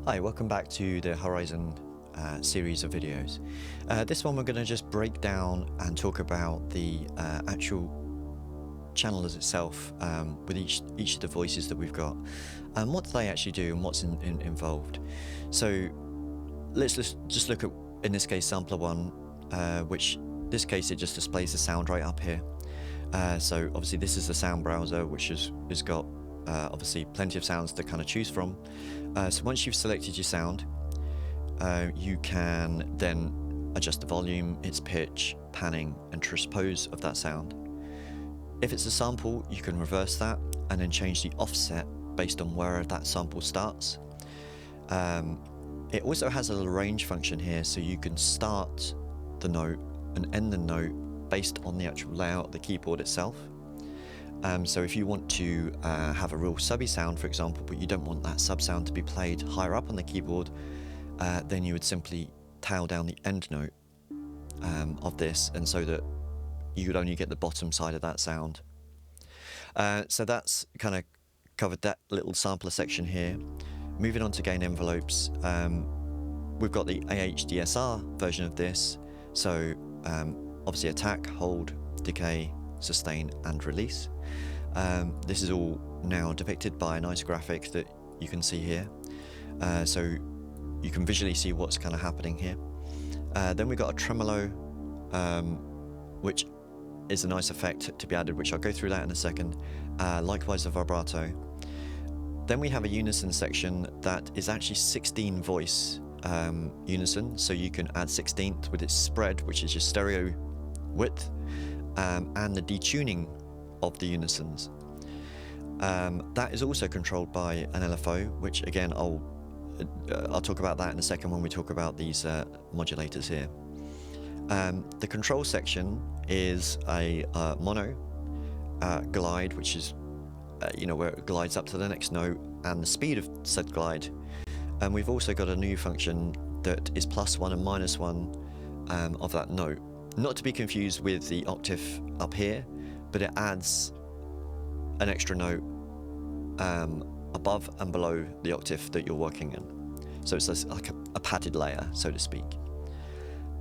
Hi, welcome back to the HoriZEN series of videos. This one we're going to just break down and talk about the actual channel as itself with each of the voices that we've got and what they actually do and what's involved. So let's just look at, in this case, sampler 1, which in this case it just displays the sound right up here. So obviously this is the sound browser, which has got obviously plenty of sounds to kind of choose from. So once you've selected your sound, you can then adjust the volume, its pitch, panning and transpose of that sound. If it's a sample, you can reverse that and then change the offset based on where that sample starts. It also has a little range function here, so you can start the note and end the note based on the actual layout of the keyboard itself. So if you want to have a real subby sound, for example, but you don't want that sub sound to be played higher up on the keyboard, then you would simply tail down the end note of this, and so that you would only get the bottom side of that sound. So that's kind of covered that little sampler section here. Moving on to gain envelopes, we've got the AHDSR version of this. So obviously attack, hold, decay, sustain and release. This is all now depicted by a nice graphic that you can see here, so you can visually see what's kind of happening here. Then we've got a tremolo, which is a nice effect to be added, which I'll go through that in a second. Likewise a vibrato. Then we have a unison section that is actually 16 voice unison, so you can add 16th with its spread, which is your stereo width, and the detuning of the unisons. That is also controlled by an LFO, which again I'll talk about that in a second when we talk about these modulators here. The control section is a mono glide, which is where it glides up to the next note and the speed of said glide. And we've also got a new function that is +1 and -1 of that note. Not to be confused with the octave up here, but it adds an extra note above and below the octave that you're working in. So it's like a padded layer, so to speak.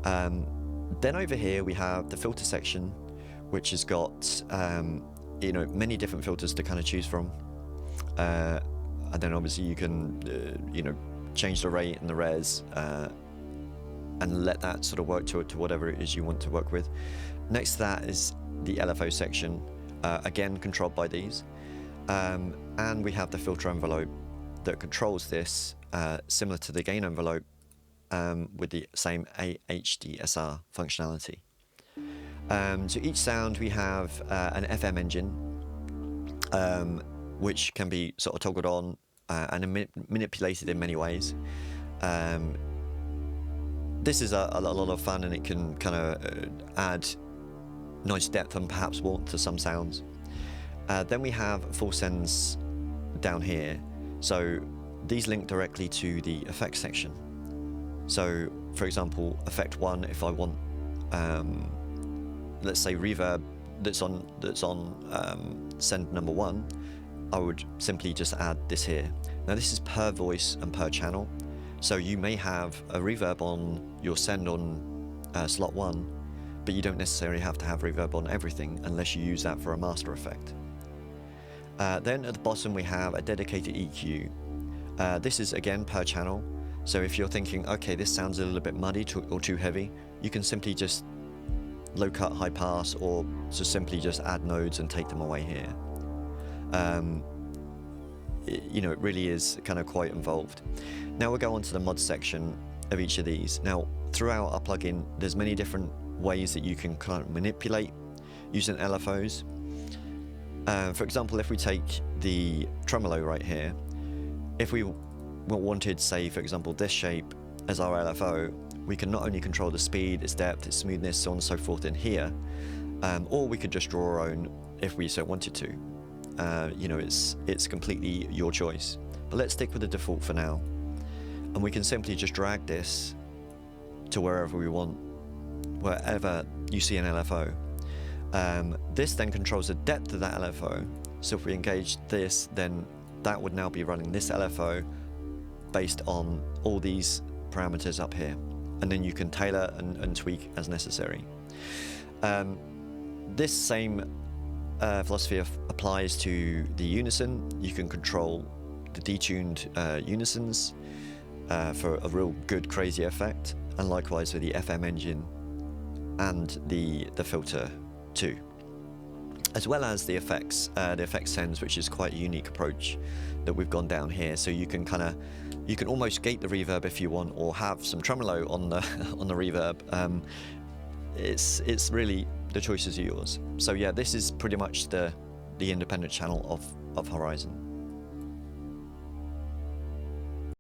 Then over here we have the filter section, which has got many different filters to kind of choose from. And then obviously you can change the rate and the res, and let that sort of work to whatever it is you want to work with. Next to that is the LFO section, again controlled by these, and we have the filter envelope that controls this, similar to the gain envelope, with the same AHDSR functionality. To each sound we have an FM engine, which can be sort of toggled on and manipulated in many ways. This is a lot of fun, and it can kind of add nice depth and perhaps warmth to some sounds. Then we have full sends down here. So these link directly to the effects section. So for example, effect 1, if I want, let's say reverb that's on send number 1, I would simply just add this here. Now this is per voice and per channel. So you may have a reverb on your send on slot 1, but you don't necessarily have to have reverb on everything unless you use that for a master effect. Then at the bottom we have a dedicated EQ. This is again per channel. So if you're thinking, okay, this sounds a little bit muddy or too heavy, you can simply just low cut, high pass, or just simply just add nodes and take them away here. It really is kind of quite involved. Now we'll go on to the mod section of each of these. Now throughout our plugin there's many different ways that you can kind of manipulate using LFOs. For example, if we take the tremolo right here, if we wanted, say for example, this shape as our LFO, we can not only control the speed, its depth, its smoothness, so on and so forth in here, or we could just draw our own if we so wanted to. It's completely your choice, but let's stick with the default for now, and we can simply just drag this to wherever we want, wherever you see an LFO. This then controls the depth of that LFO, so if we engage this, then that would now be running this LFO based on all these parameters up here, and then you can tailor and tweak as necessary. This same philosophy applies to the unison. You can control the detuned unisons for a real good crazy effect, and likewise with the FM engine and the filter too, as well as the effects sends, which is quite a unique approach that we've gone down here. So you can almost gate the reverb if you want, or have some tremolo on the on the reverb. It's really, the choices are yours. So yeah, this is pretty much the independent channel of HoriZEN.